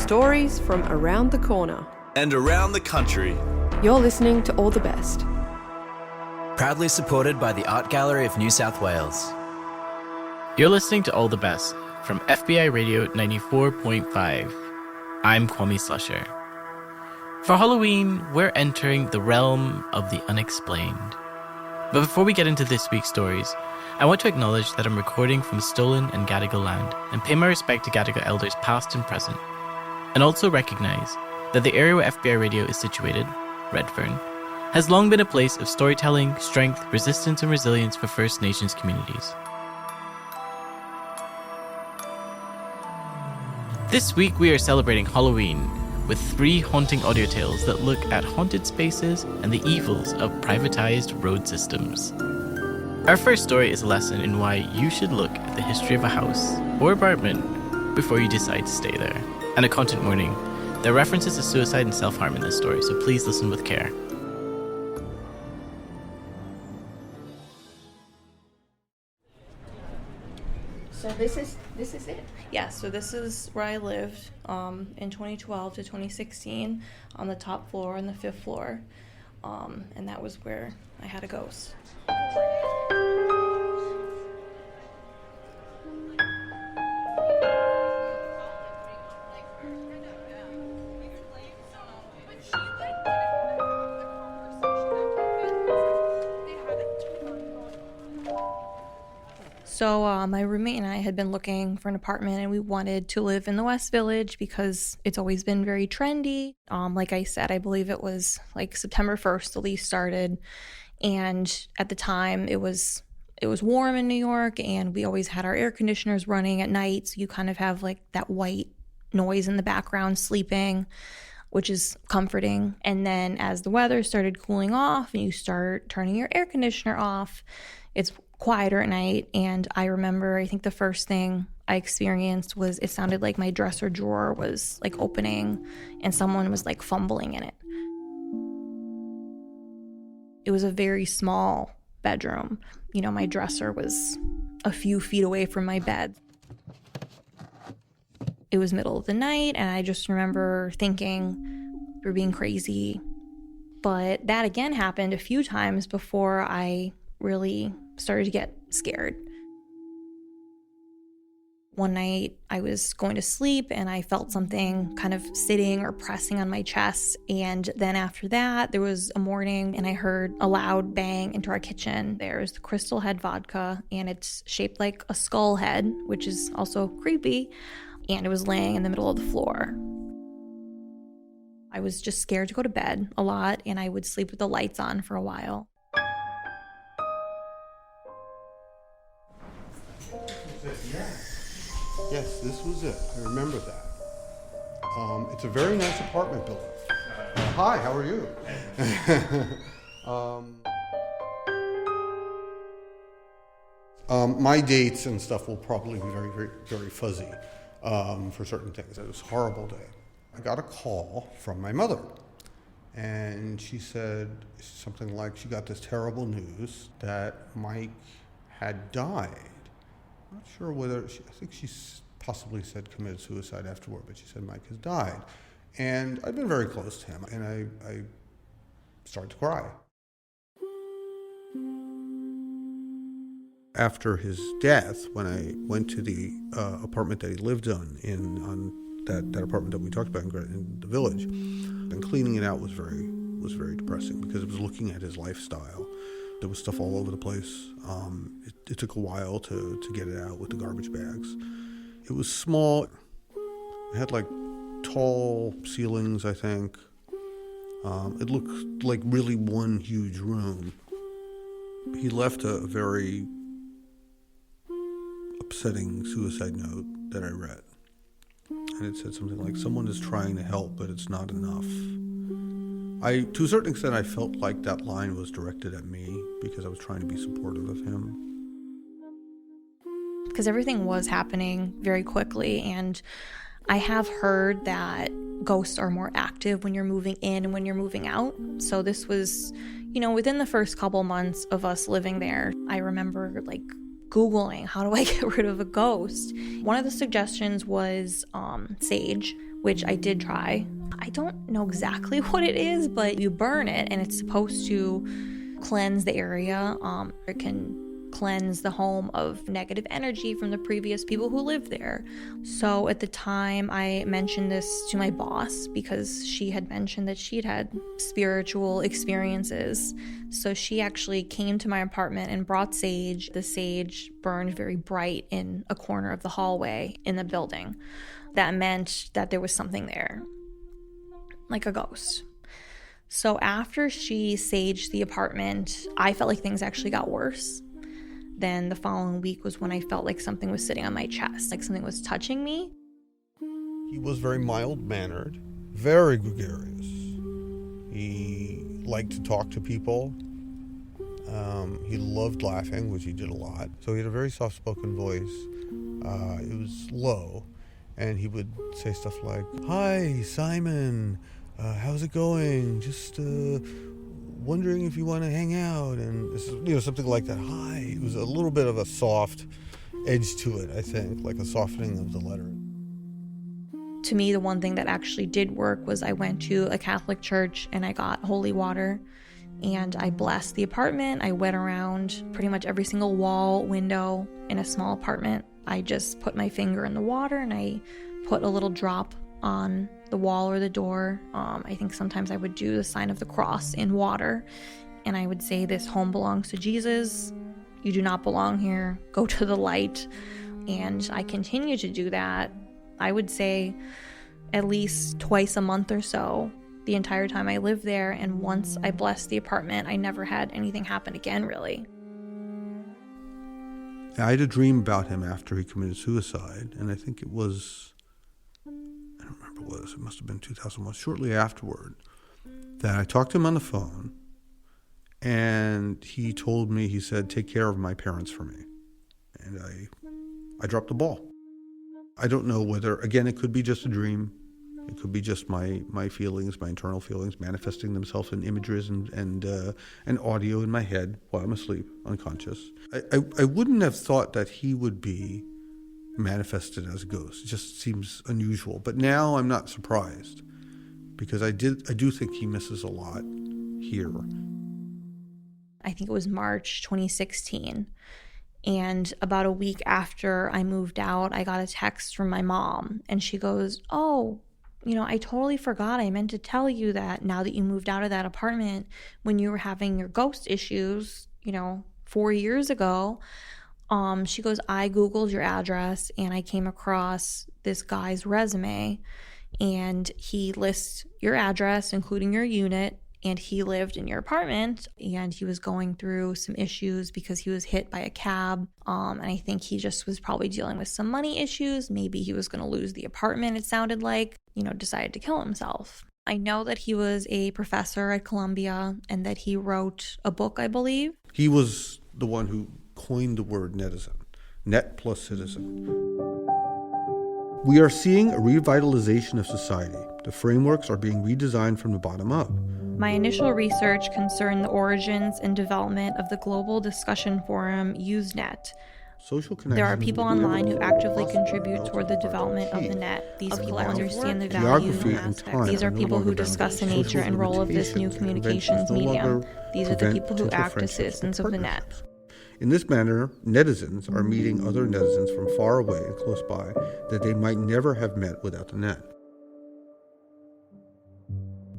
stories from around the corner and around the country. You're listening to All the Best. Proudly supported by the Art Gallery of New South Wales. You're listening to All the Best from FBI Radio 94.5. I'm Kwame Slusher. For Halloween, we're entering the realm of the unexplained. But before we get into this week's stories, I want to acknowledge that I'm recording from stolen and Gadigal land and pay my respect to Gadigal elders past and present, and also recognize that the area where FBI Radio is situated, Redfern, has long been a place of storytelling, strength, resistance, and resilience for First Nations communities. This week we are celebrating Halloween with 3 haunting audio tales that look at haunted spaces and the evils of privatized road systems. Our first story is a lesson in why you should look at the history of a house or apartment before you decide to stay there. And a content warning, there are references to suicide and self-harm in this story, so please listen with care. So this is it. Yeah, so this is where I lived in 2012 to 2016 on the top floor and the 5th floor. And that was where I had a ghost. So my roommate and I had been looking for an apartment, and we wanted to live in the West Village because it's always been very trendy. Like I said, I believe it was like September 1st the lease started, and at the time it was warm in New York, and we always had our air conditioners running at night, so you kind of have like that white noise in the background sleeping, which is comforting. And then as the weather started cooling off and you start turning your air conditioner off, it's quieter at night. And I remember, I think the first thing I experienced was it sounded like my dresser drawer was like opening and someone was like fumbling in it. It was a very small bedroom. You know, my dresser was a few feet away from my bed. It was middle of the night, and I just remember thinking we're being crazy. But that again happened a few times before I really started to get scared. One night I was going to sleep and I felt something kind of sitting or pressing on my chest. And then after that, there was a morning and I heard a loud bang into our kitchen. There's the Crystal Head vodka, and it's shaped like a skull head, which is also creepy. And it was laying in the middle of the floor. I was just scared to go to bed a lot, and I would sleep with the lights on for a while. Yes, this was it. I remember that. It's a very nice apartment building. Hi, how are you? My dates and stuff will probably be very, very, very fuzzy for certain things. It was a horrible day. I got a call from my mother, and she said something like she got this terrible news that Mike had died. I'm not sure whether, I think she possibly said committed suicide afterward, but she said Mike has died. And I'd been very close to him, and I started to cry. After his death, when I went to the apartment that he lived on that apartment that we talked about in the village, and cleaning it out was very depressing because it was looking at his lifestyle. There was stuff all over the place. It took a while to get it out with the garbage bags. It was small. It had like tall ceilings, I think. It looked like really one huge room. He left a very upsetting suicide note that I read. And it said something like, someone is trying to help, but it's not enough. To a certain extent, I felt like that line was directed at me because I was trying to be supportive of him. Because everything was happening very quickly, and I have heard that ghosts are more active when you're moving in and when you're moving out. So this was, within the first couple months of us living there, I remember Googling, how do I get rid of a ghost? One of the suggestions was sage, which I did try. I don't know exactly what it is, but you burn it and it's supposed to cleanse the area. It can cleanse the home of negative energy from the previous people who lived there. So at the time, I mentioned this to my boss because she had mentioned that she'd had spiritual experiences. So she actually came to my apartment and brought sage. The sage burned very bright in a corner of the hallway in the building. That meant that there was something there, like a ghost. So after she saged the apartment, I felt like things actually got worse. Then the following week was when I felt like something was sitting on my chest, like something was touching me. He was very mild-mannered, very gregarious. He liked to talk to people. He loved laughing, which he did a lot. So he had a very soft-spoken voice. It was low, and he would say stuff like, "Hi, Simon, how's it going? Just wondering if you want to hang out," and this is, something like that. Hi. It was a little bit of a soft edge to it, I think, like a softening of the letter. To me, the one thing that actually did work was I went to a Catholic church and I got holy water and I blessed the apartment. I went around pretty much every single wall, window in a small apartment. I just put my finger in the water and I put a little drop on the wall or the door. I think sometimes I would do the sign of the cross in water and I would say, "This home belongs to Jesus. You do not belong here. Go to the light." And I continue to do that, I would say, at least twice a month or so the entire time I lived there. And once I blessed the apartment, I never had anything happen again, really. I had a dream about him after he committed suicide, and I think it was, I don't remember what it was, it must have been 2001, shortly afterward, that I talked to him on the phone, and he told me, he said, "Take care of my parents for me." And I dropped the ball. I don't know whether, again, it could be just a dream. It could be just my feelings, my internal feelings manifesting themselves in images and audio in my head while I'm asleep, unconscious. I wouldn't have thought that he would be manifested as a ghost. It just seems unusual. But now I'm not surprised because I do think he misses a lot here. I think it was March 2016. And about a week after I moved out, I got a text from my mom and she goes, "Oh, I totally forgot. I meant to tell you that now that you moved out of that apartment when you were having your ghost issues, 4 years ago." She goes, "I Googled your address and I came across this guy's resume and he lists your address, including your unit, and he lived in your apartment and he was going through some issues because he was hit by a cab. And I think he just was probably dealing with some money issues. Maybe he was going to lose the apartment, it sounded like, decided to kill himself." I know that he was a professor at Columbia and that he wrote a book, I believe. He was the one who coined the word netizen, net plus citizen. We are seeing a revitalization of society. The frameworks are being redesigned from the bottom up. My initial research concerned the origins and development of the global discussion forum Usenet. Social connections. There are people online who actively contribute toward the development of the net. These people understand the value and aspects. These are people who discuss the nature and role of this new communications medium. These are the people who act as citizens of the net. In this manner, netizens are meeting other netizens from far away and close by that they might never have met without the net.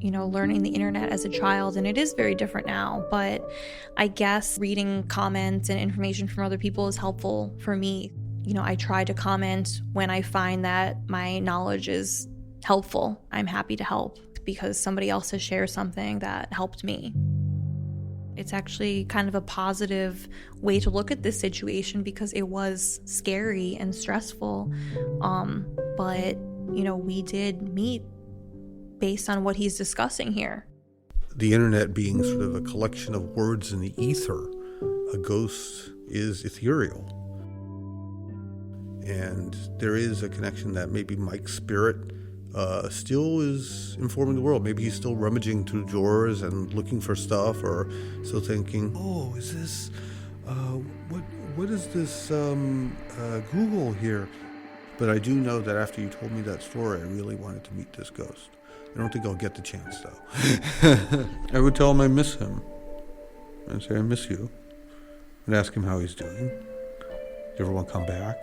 Learning the internet as a child, and it is very different now, but I guess reading comments and information from other people is helpful for me. I try to comment when I find that my knowledge is helpful. I'm happy to help because somebody else has shared something that helped me. It's actually kind of a positive way to look at this situation because it was scary and stressful. But we did meet based on what he's discussing here. The internet being sort of a collection of words in the ether, a ghost is ethereal. And there is a connection that maybe Mike's spirit still is informing the world. Maybe he's still rummaging through drawers and looking for stuff, or still thinking, "Oh, is this, what is this Google here?" But I do know that after you told me that story, I really wanted to meet this ghost. I don't think I'll get the chance, though. I would tell him I miss him. I'd say, I miss you. And ask him how he's doing. Do you ever want to come back?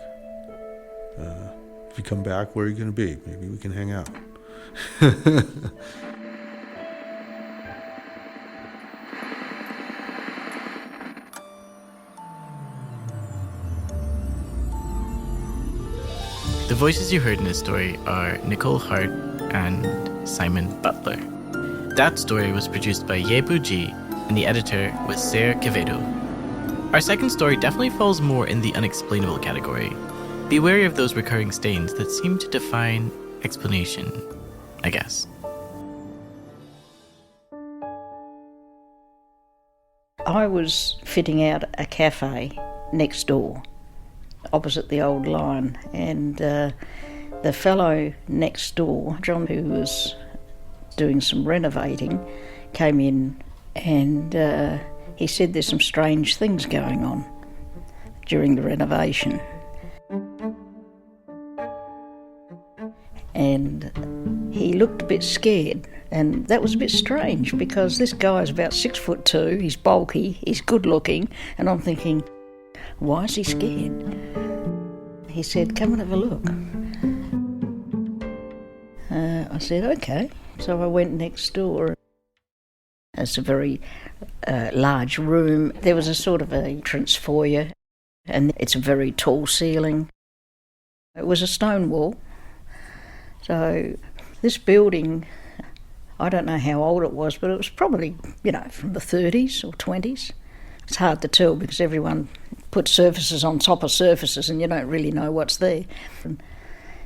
If you come back, where are you going to be? Maybe we can hang out. The voices you heard in this story are Nicole Hart and Simon Butler. That story was produced by Yebu Ji, and the editor was Sayre Quevedo. Our second story definitely falls more in the unexplainable category. Be wary of those recurring stains that seem to define explanation, I guess. I was fitting out a cafe next door, opposite the old Lion, and the fellow next door, John, who was doing some renovating, came in and he said there's some strange things going on during the renovation. And he looked a bit scared, and that was a bit strange because this guy is about 6'2", he's bulky, he's good looking, and I'm thinking, why is he scared? He said, come and have a look. I said, okay. So I went next door. It's a very large room. There was a sort of a entrance foyer, and it's a very tall ceiling. It was a stone wall. So this building, I don't know how old it was, but it was probably, from the 30s or 20s. It's hard to tell because everyone puts surfaces on top of surfaces and you don't really know what's there. And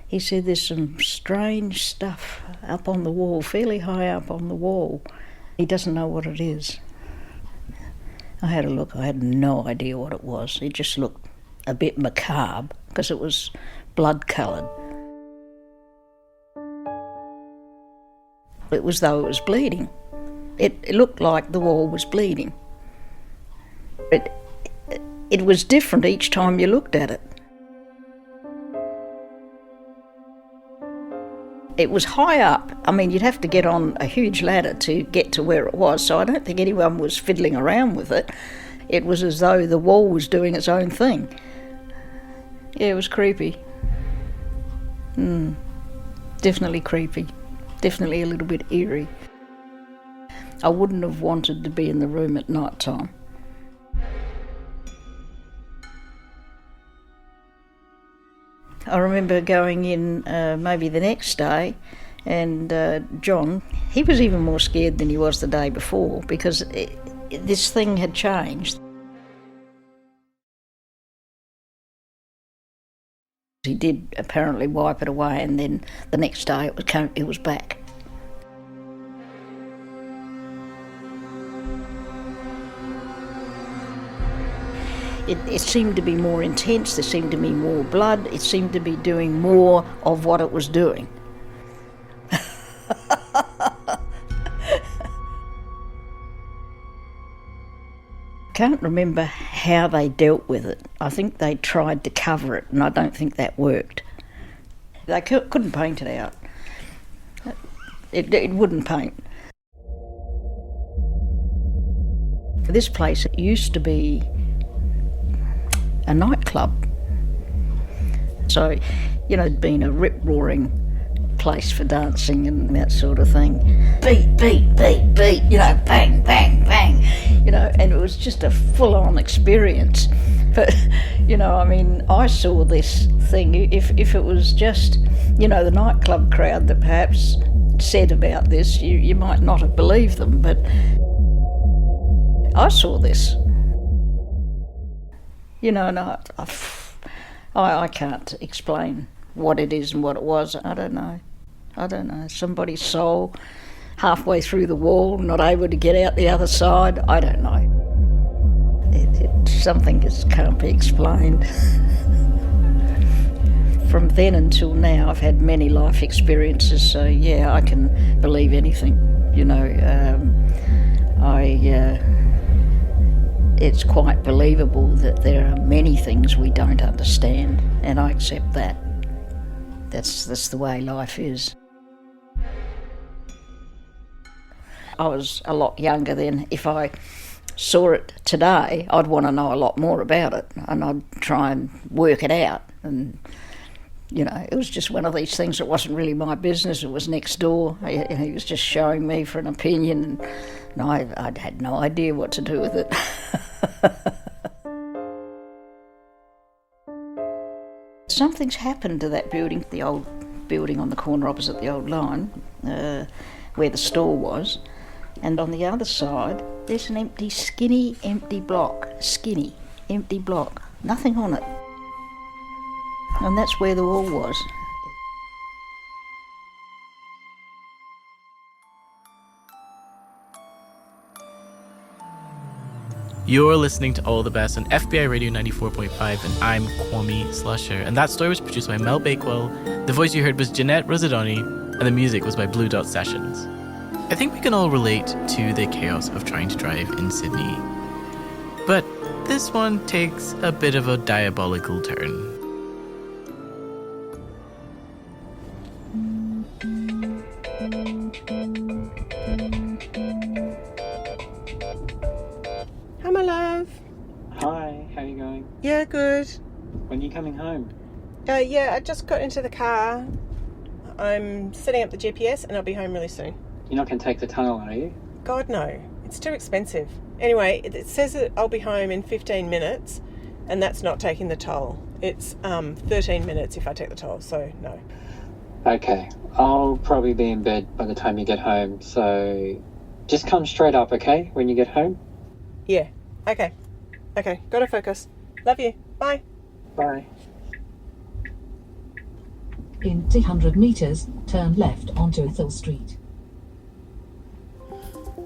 he said there's some strange stuff up on the wall, fairly high up on the wall. He doesn't know what it is. I had a look. I had no idea what it was. It just looked a bit macabre because it was blood-coloured. It was though it was bleeding. It looked like the wall was bleeding. It was different each time you looked at it. It was high up. I mean, you'd have to get on a huge ladder to get to where it was, so I don't think anyone was fiddling around with it. It was as though the wall was doing its own thing. Yeah, it was creepy. Definitely creepy. Definitely a little bit eerie. I wouldn't have wanted to be in the room at night time. I remember going in maybe the next day, and John, he was even more scared than he was the day before because this thing had changed. He did apparently wipe it away, and then the next day it was back. It seemed to be more intense, there seemed to be more blood, it seemed to be doing more of what it was doing. Can't remember how they dealt with it. I think they tried to cover it, and I don't think that worked. They couldn't paint it out. It wouldn't paint. This place used to be a nightclub. So, it'd been a rip-roaring place for dancing and that sort of thing. Beat, beat, beat, beat, bang, bang, bang, and it was just a full-on experience. But, I saw this thing, if it was just, the nightclub crowd that perhaps said about this, you might not have believed them, but I saw this. And I can't explain what it is and what it was. I don't know. Somebody's soul halfway through the wall, not able to get out the other side. I don't know. It's something that can't be explained. From then until now, I've had many life experiences, so yeah, I can believe anything. It's quite believable that there are many things we don't understand, and I accept that. That's the way life is. I was a lot younger then. If I saw it today, I'd want to know a lot more about it, and I'd try and work it out. And it was just one of these things that wasn't really my business. It was next door. He was just showing me for an opinion, and I had no idea what to do with it. Something's happened to that building, the old building on the corner opposite the old line, where the store was. And on the other side, there's an skinny, empty block. Skinny, empty block. Nothing on it. And that's where the wall was. You're listening to All the Best on FBI Radio 94.5, and I'm Kwame Slusher. And that story was produced by Mel Bakewell. The voice you heard was Jeanette Rosadoni, and the music was by Blue Dot Sessions. I think we can all relate to the chaos of trying to drive in Sydney. But this one takes a bit of a diabolical turn. Hi, my love. Hi, how are you going? Yeah, good. When are you coming home? Yeah, I just got into the car. I'm setting up the GPS and I'll be home really soon. You're not going to take the tunnel, are you? God, no. It's too expensive. Anyway, it says that I'll be home in 15 minutes, and that's not taking the toll. It's 13 minutes if I take the toll, so no. Okay, I'll probably be in bed by the time you get home, so just come straight up, okay, when you get home? Yeah, okay. Okay, gotta focus. Love you. Bye. Bye. In 200 metres, turn left onto Ethel Street.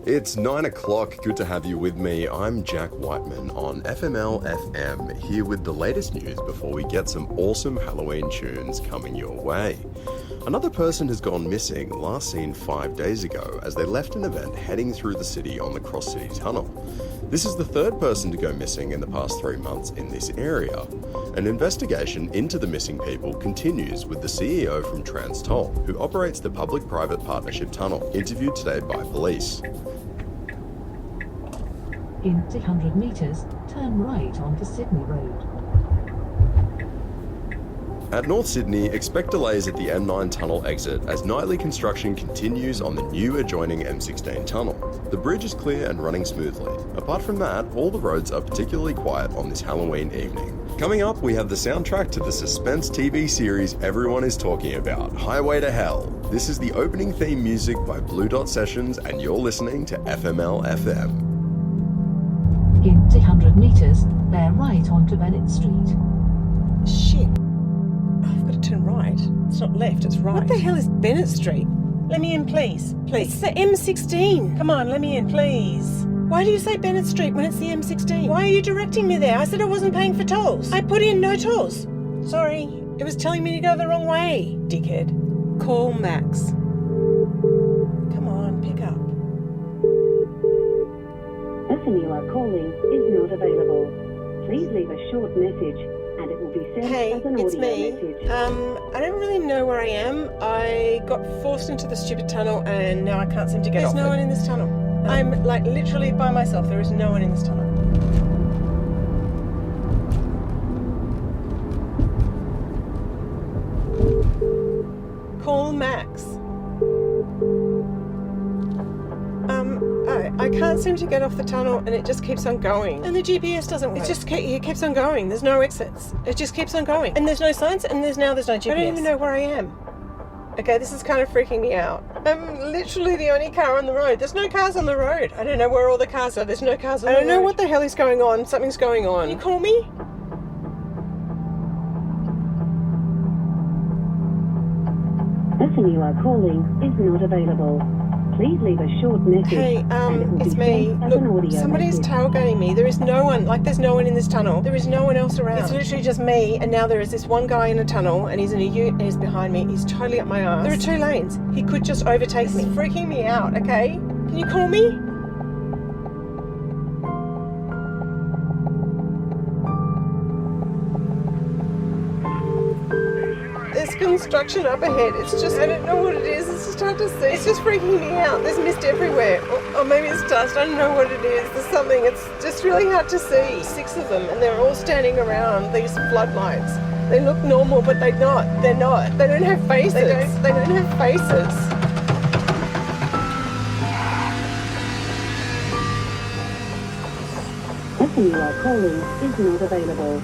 It's 9 o'clock. Good to have you with me. I'm Jack Whiteman on FML FM, here with the latest news before we get some awesome Halloween tunes coming your way. Another person has gone missing, last seen 5 days ago, as they left an event heading through the city on the Cross City Tunnel. This is the third person to go missing in the past 3 months in this area. An investigation into the missing people continues with the CEO from TransToll, who operates the public-private partnership tunnel, interviewed today by police. In 200 metres, turn right onto Sydney Road. At North Sydney, expect delays at the M9 tunnel exit as nightly construction continues on the new adjoining M16 tunnel. The bridge is clear and running smoothly. Apart from that, all the roads are particularly quiet on this Halloween evening. Coming up, we have the soundtrack to the suspense TV series everyone is talking about, Highway to Hell. This is the opening theme music by Blue Dot Sessions, and you're listening to FML FM. In 200 metres, bear right onto Bennett Street. Shit. I've got to turn right. It's not left, it's right. What the hell is Bennett Street? Let me in, please. Please. It's the M16. Come on, let me in, please. Why do you say Bennett Street when it's the M16? Why are you directing me there? I said I wasn't paying for tolls. I put in no tolls. Sorry, it was telling me to go the wrong way, dickhead. Call Max. Come on, pick up. Person you are calling is not available. Please leave a short message and it will be sent as an audio message. I don't really know where I am. I got forced into the stupid tunnel and now I can't seem to get off. There's no one in this tunnel. I'm like literally by myself. There is no one in this tunnel. Call Max. I can't seem to get off the tunnel and it just keeps on going. And the GPS doesn't work. It keeps on going. There's no exits. It just keeps on going. And there's no signs and there's no GPS. I don't even know where I am. Okay, this is kind of freaking me out. I'm literally the only car on the road. There's no cars on the road. I don't know where all the cars are. There's no cars on the road. I don't know what the hell is going on. Something's going on. Can you call me? Person you are calling is not available. Please leave a short message. Hey, it's me. Look, somebody's tailgating me. There is no one, there's no one in this tunnel. There is no one else around. It's literally just me, and now there is this one guy in a tunnel, and he's in a ute, and he's behind me. He's totally up my arse. There are 2 lanes. He could just overtake me. It's freaking me out, okay? Can you call me? There's construction up ahead. It's just, I don't know what it is. It's just hard to see. It's just freaking me out. There's mist everywhere. Or maybe it's dust. I don't know what it is. There's something. It's just really hard to see. 6 of them, and they're all standing around these floodlights. They look normal, but they're not. They're not. They don't have faces. They don't have faces. Person you are calling is not available.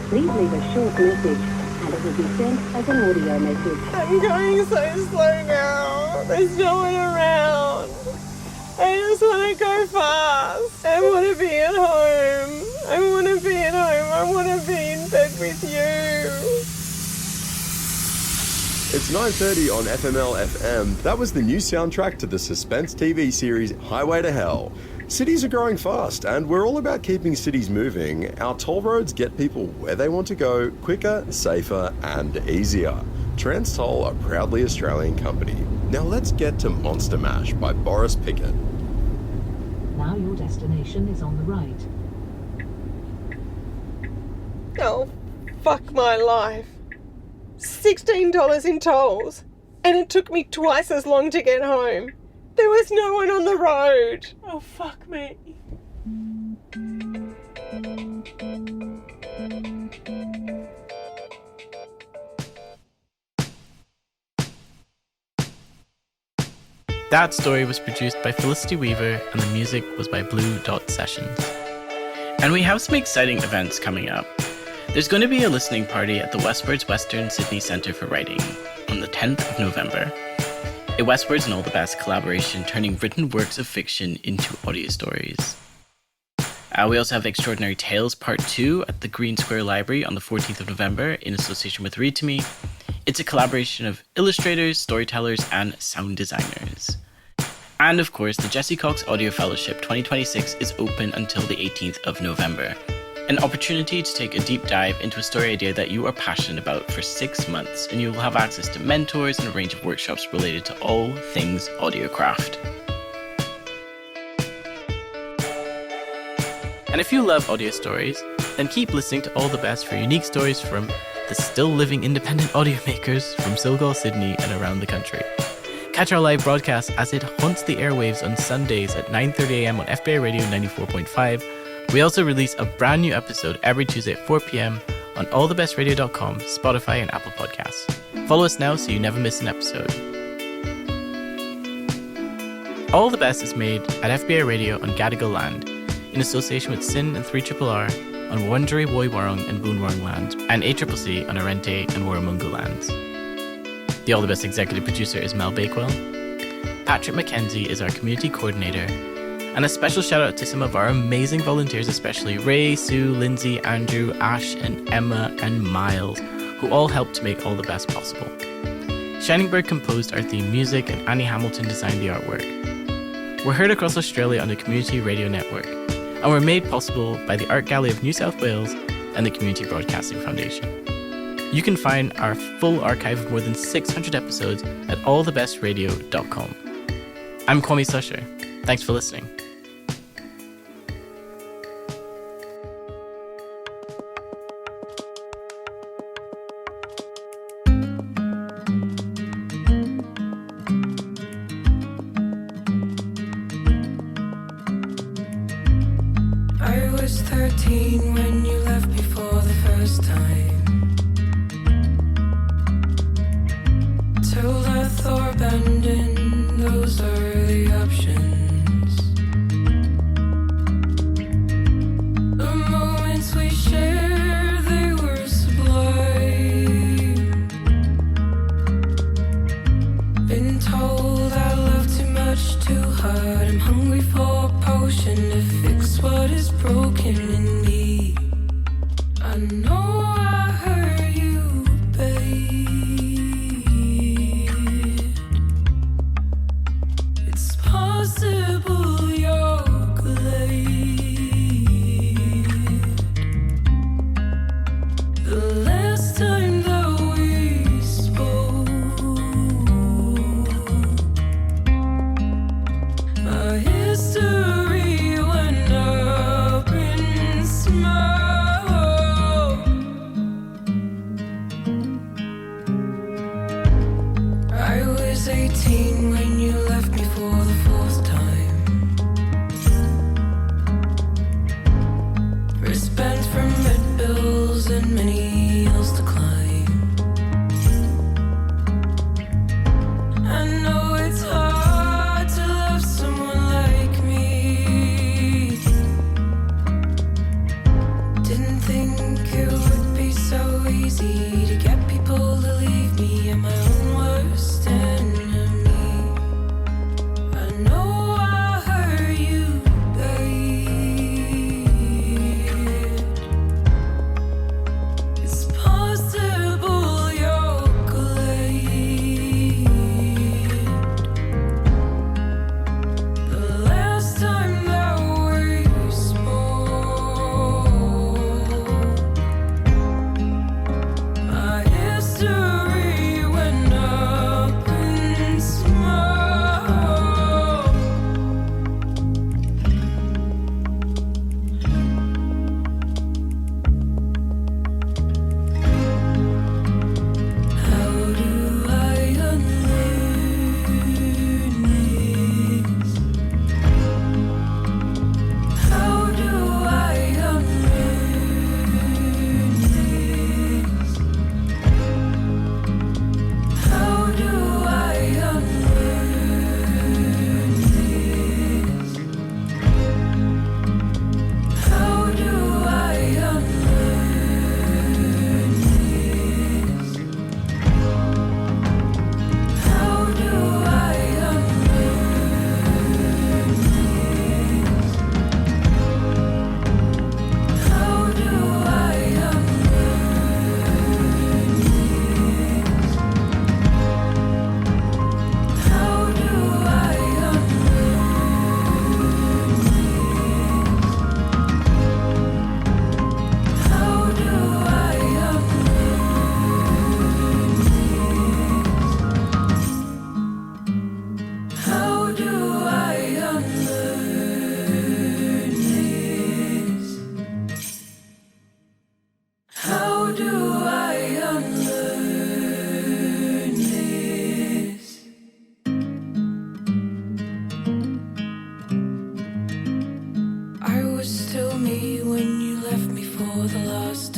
Please leave a short message and it will be sent as an audio message. I'm going so slow now. There's no one around. I just want to go fast. I want to be at home. I want to be at home. I want to be in bed with you. It's 9:30 on FML FM. That was the new soundtrack to the suspense TV series Highway to Hell. Cities are growing fast, and we're all about keeping cities moving. Our toll roads get people where they want to go quicker, safer, and easier. TransToll, a proudly Australian company. Now let's get to Monster Mash by Boris Pickett. Now your destination is on the right. Oh, fuck my life. $16 in tolls, and it took me twice as long to get home. There was no one on the road. Oh, fuck me. That story was produced by Felicity Weaver, and the music was by Blue Dot Sessions. And we have some exciting events coming up. There's going to be a listening party at the Westwards Western Sydney Centre for Writing on the 10th of November. A Westwards and All the Best collaboration turning written works of fiction into audio stories. We also have Extraordinary Tales Part 2 at the Green Square Library on the 14th of November in association with Read to Me. It's a collaboration of illustrators, storytellers, and sound designers. And of course, the Jesse Cox Audio Fellowship 2026 is open until the 18th of November. An opportunity to take a deep dive into a story idea that you are passionate about for 6 months, and you will have access to mentors and a range of workshops related to all things audiocraft. And if you love audio stories, then keep listening to All the Best for unique stories from the still living independent audio makers from Silgal, Sydney, and around the country. Catch our live broadcast as it haunts the airwaves on Sundays at 9:30am on FBI Radio 94.5. We also release a brand new episode every Tuesday at 4pm on allthebestradio.com, Spotify, and Apple Podcasts. Follow us now so you never miss an episode. All the Best is made at FBI Radio on Gadigal land, in association with Sin and 3RRR on Wurundjeri Woi Wurrung and Boon Wurrung land, and ACCC on Arrente and Warramunga lands. The All the Best executive producer is Mel Bakewell. Patrick McKenzie is our community coordinator. And a special shout out to some of our amazing volunteers, especially Ray, Sue, Lindsay, Andrew, Ash, and Emma, and Miles, who all helped to make All the Best possible. Shining Bird composed our theme music, and Annie Hamilton designed the artwork. We're heard across Australia on the Community Radio Network, and we're made possible by the Art Gallery of New South Wales and the Community Broadcasting Foundation. You can find our full archive of more than 600 episodes at allthebestradio.com. I'm Kwame Slusher. Thanks for listening. I was 13 when you left me for the first time. Told earth or abandon, those are the options. The moments we shared, they were sublime. Been told I love too much, too hard. I'm hungry for a potion to fix what is broken in me. I know I hurt you, babe. It's possible you're glad. The last time that we spoke, our history went up in smoke. was 18 when you left me for the fourth time. Wristbands from red bills and many hills to climb. I know it's hard to love someone like me. Didn't think it would be so easy to get people to leave me at my own worst enemy. I know I hurt you, babe. It's possible you're glad. The last time that we spoke, our history went up in smoke. How do I unlearn this? How do I unlearn this? How do I unlearn this? How do I unlearn this? How do I unlearn this? How do I unlearn this? How do I unlearn this? How do I unlearn this? How do I unlearn this? I was still me when you left me for the last